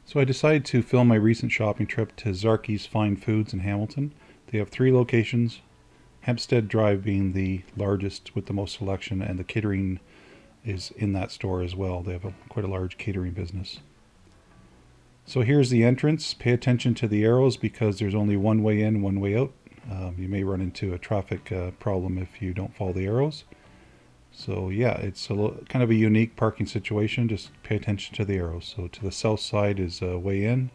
So I decided to film my recent shopping trip to Zarky's Fine Foods in Hamilton. They have 3 locations, Hempstead Drive being the largest with the most selection, and the catering is in that store as well. They have quite a large catering business. So here's the entrance. Pay attention to the arrows because there's only one way in, one way out. You may run into a traffic problem if you don't follow the arrows. So yeah, it's kind of a unique parking situation. Just pay attention to the arrows. So to the south side is way in,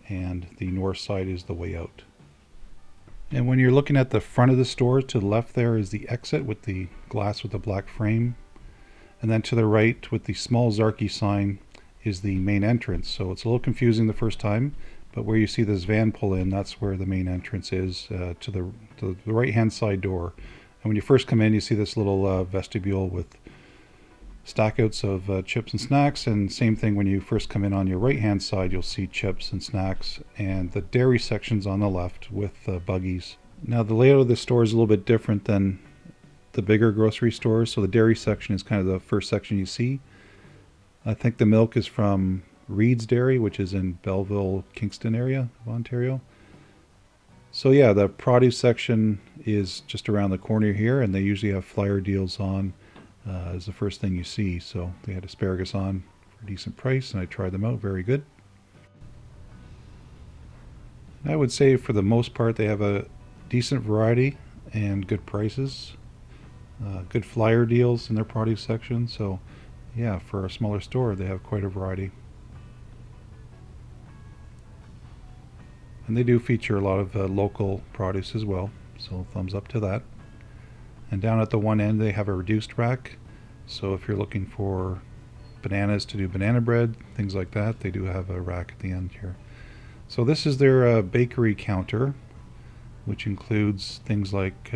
and the north side is the way out. And when you're looking at the front of the store, to the left there is the exit with the glass with the black frame. And then to the right with the small Zarky sign is the main entrance. So it's a little confusing the first time, but where you see this van pull in, that's where the main entrance is, to the right hand side door. And when you first come in, you see this little vestibule with stackouts of chips and snacks, and same thing when you first come in on your right hand side, you'll see chips and snacks, and the dairy section's on the left with buggies. Now the layout of the store is a little bit different than the bigger grocery stores, so the dairy section is kind of the first section you see. I think the milk is from Reed's Dairy, which is in Belleville, Kingston area of Ontario. So yeah, the produce section is just around the corner here, and they usually have flyer deals on is the first thing you see. So they had asparagus on for a decent price, and I tried them out. Very good. And I would say for the most part they have a decent variety and good prices. Good flyer deals in their produce section. So yeah, for a smaller store they have quite a variety. And they do feature a lot of local produce as well, so thumbs up to that. And down at the one end they have a reduced rack, so if you're looking for bananas to do banana bread, things like that, they do have a rack at the end here. So this is their bakery counter, which includes things like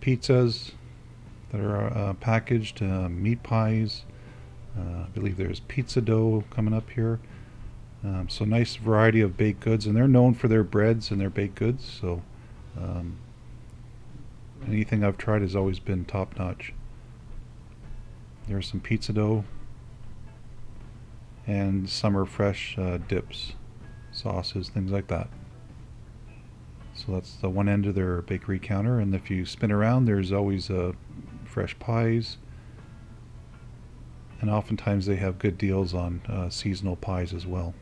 pizzas that are packaged, meat pies, I believe there's pizza dough coming up here. So nice variety of baked goods, and they're known for their breads and their baked goods, so anything I've tried has always been top notch. There's some pizza dough and summer fresh dips, sauces, things like that. So that's the one end of their bakery counter, and if you spin around there's always fresh pies, and oftentimes they have good deals on seasonal pies as well.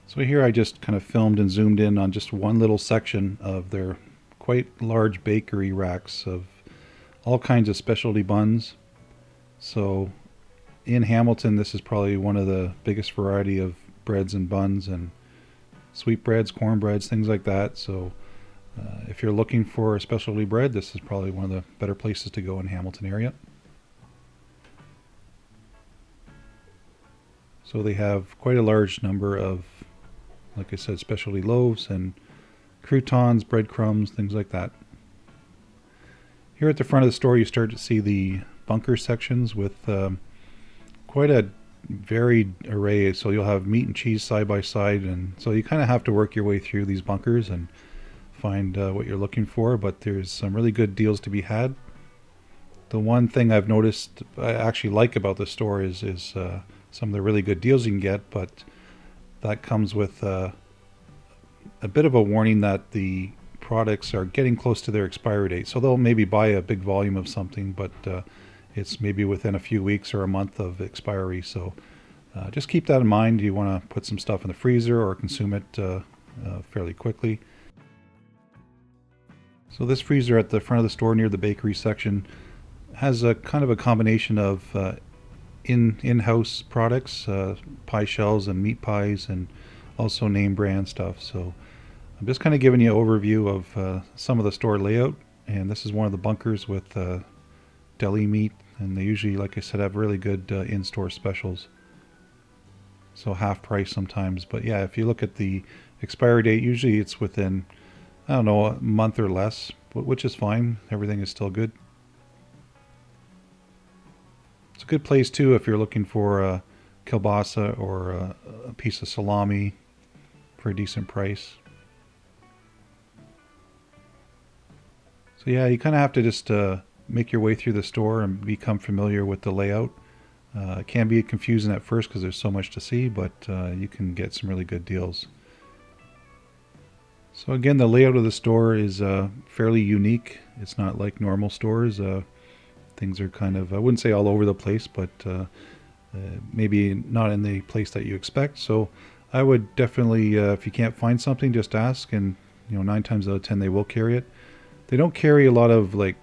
So here I just kind of filmed and zoomed in on just one little section of their quite large bakery racks of all kinds of specialty buns. So in Hamilton this is probably one of the biggest variety of breads and buns and sweetbreads, cornbreads, things like that. So if you're looking for a specialty bread, this is probably one of the better places to go in Hamilton area. So they have quite a large number of, like I said, specialty loaves and croutons, breadcrumbs, things like that. Here at the front of the store you start to see the bunker sections with quite a varied array. So you'll have meat and cheese side by side, and so you kind of have to work your way through these bunkers and find what you're looking for, but there's some really good deals to be had. The one thing I've noticed I actually like about the store is some of the really good deals you can get, but that comes with a bit of a warning that the products are getting close to their expiry date. So they'll maybe buy a big volume of something, but it's maybe within a few weeks or a month of expiry. So just keep that in mind. You want to put some stuff in the freezer or consume it fairly quickly. So this freezer at the front of the store near the bakery section has a kind of a combination of in-house products, pie shells and meat pies, and also name brand stuff. So I'm just kind of giving you an overview of some of the store layout, and this is one of the bunkers with deli meat, and they usually, like I said, have really good in-store specials, so half price sometimes. But yeah, if you look at the expiry date, usually it's within, I don't know, a month or less, which is fine. Everything is still good. It's a good place too if you're looking for a kielbasa or a piece of salami for a decent price. So yeah, you kind of have to just make your way through the store and become familiar with the layout. It can be confusing at first because there's so much to see, but you can get some really good deals. So again, the layout of the store is fairly unique. It's not like normal stores. Things are kind of, I wouldn't say all over the place, but maybe not in the place that you expect. So I would definitely, if you can't find something, just ask, and 9 times out of 10 they will carry it. They don't carry a lot of like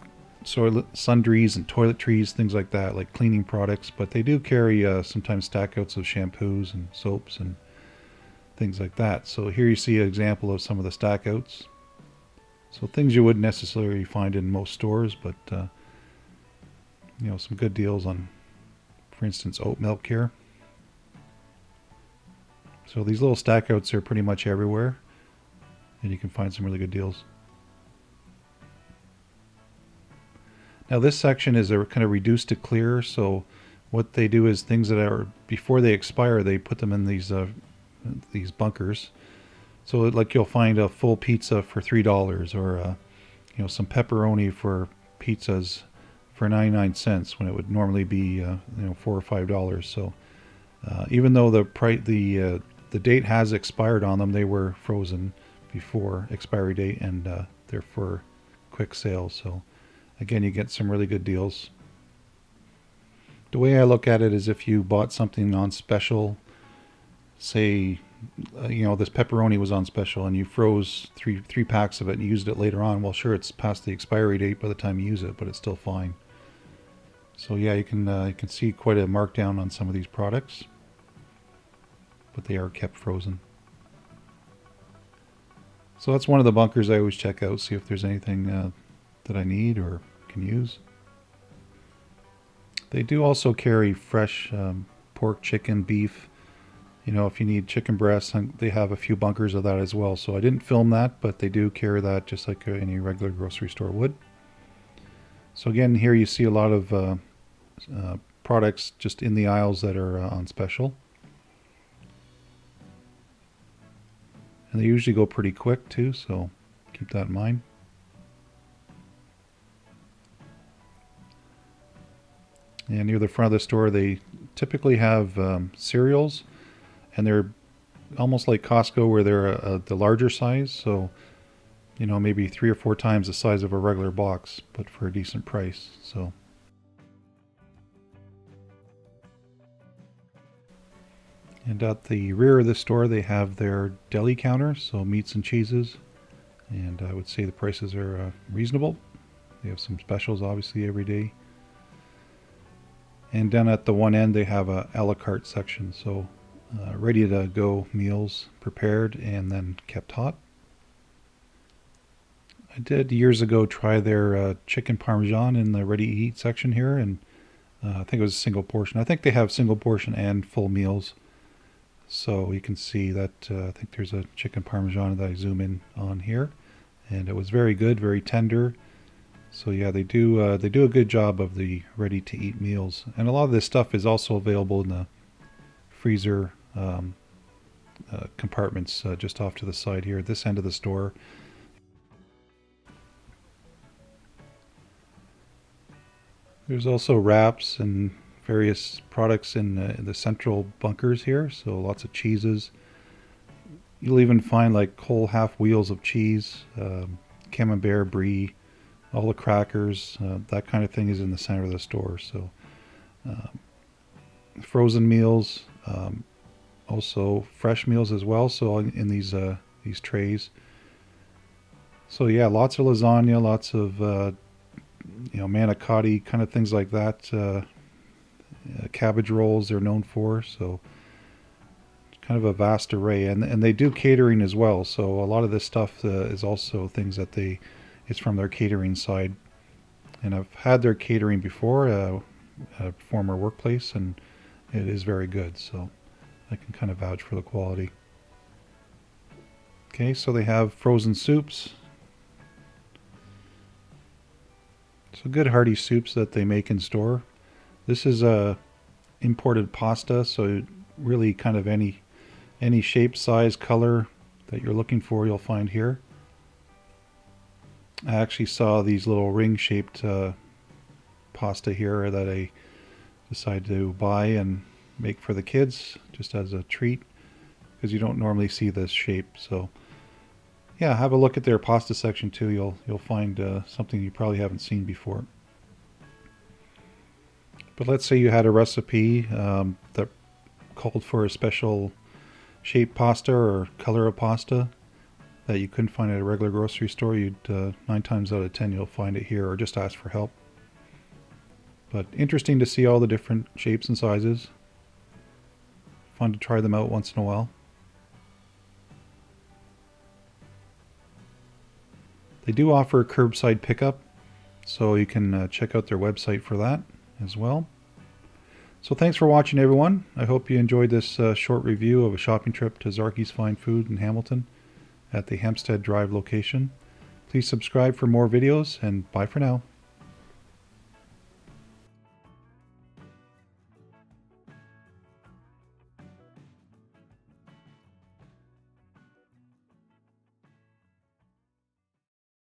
sundries and toiletries, things like that, like cleaning products, but they do carry sometimes stackouts of shampoos and soaps and things like that. So here you see an example of some of the stackouts. So things you wouldn't necessarily find in most stores, but some good deals on, for instance, oat milk here. So these little stackouts are pretty much everywhere, and you can find some really good deals. Now this section is kind of reduced to clear, so what they do is things that are before they expire, they put them in these bunkers. So like you'll find a full pizza for $3, or some pepperoni for pizzas for 99 cents when it would normally be $4 or $5. So even though the date has expired on them, they were frozen before expiry date, and they're for quick sales. So again, you get some really good deals. The way I look at it is, if you bought something on special, say this pepperoni was on special and you froze three packs of it and used it later on, well, sure, it's past the expiry date by the time you use it, but it's still fine. So yeah, you can see quite a markdown on some of these products, but they are kept frozen. So that's one of the bunkers I always check out, see if there's anything that I need or can use. They do also carry fresh pork, chicken, beef. If you need chicken breasts, they have a few bunkers of that as well. So I didn't film that, but they do carry that just like any regular grocery store would. So again, here you see a lot of products just in the aisles that are on special. And they usually go pretty quick too, so keep that in mind. And near the front of the store, they typically have cereals, and they're almost like Costco, where they're the larger size. So, maybe 3 or 4 times the size of a regular box, but for a decent price. So, and at the rear of the store, they have their deli counter, so meats and cheeses. And I would say the prices are reasonable. They have some specials, obviously, every day. And down at the one end, they have a la carte section, so ready to go meals prepared and then kept hot. I did years ago try their chicken parmesan in the ready to eat section here, and I think it was a single portion. I think they have single portion and full meals. So you can see that I think there's a chicken parmesan that I zoom in on here, and it was very good, very tender. So yeah, they do a good job of the ready to eat meals, and a lot of this stuff is also available in the freezer compartments just off to the side here at this end of the store. There's also wraps and various products in the central bunkers here, so lots of cheeses. You'll even find like whole half wheels of cheese, camembert, brie, all the crackers, that kind of thing is in the center of the store. So frozen meals, also fresh meals as well, so in these trays. So yeah, lots of lasagna, lots of manicotti, kind of things like that. Cabbage rolls they're known for, so kind of a vast array. And they do catering as well, so a lot of this stuff is also things that it's from their catering side. And I've had their catering before, a former workplace, and it is very good, so I can kind of vouch for the quality. Okay, so they have frozen soups. So good hearty soups that they make in store. This is a imported pasta, so really kind of any shape, size, color that you're looking for, you'll find here. I actually saw these little ring-shaped pasta here that decide to buy and make for the kids just as a treat, because you don't normally see this shape. So yeah, have a look at their pasta section too. You'll find something you probably haven't seen before. But let's say you had a recipe that called for a special shape pasta or color of pasta that you couldn't find at a regular grocery store. You'd 9 times out of 10 you'll find it here, or just ask for help. But interesting to see all the different shapes and sizes. Fun to try them out once in a while. They do offer curbside pickup, so you can check out their website for that as well. So thanks for watching, everyone. I hope you enjoyed this short review of a shopping trip to Zarky's Fine Food in Hamilton at the Hempstead Drive location. Please subscribe for more videos, and bye for now.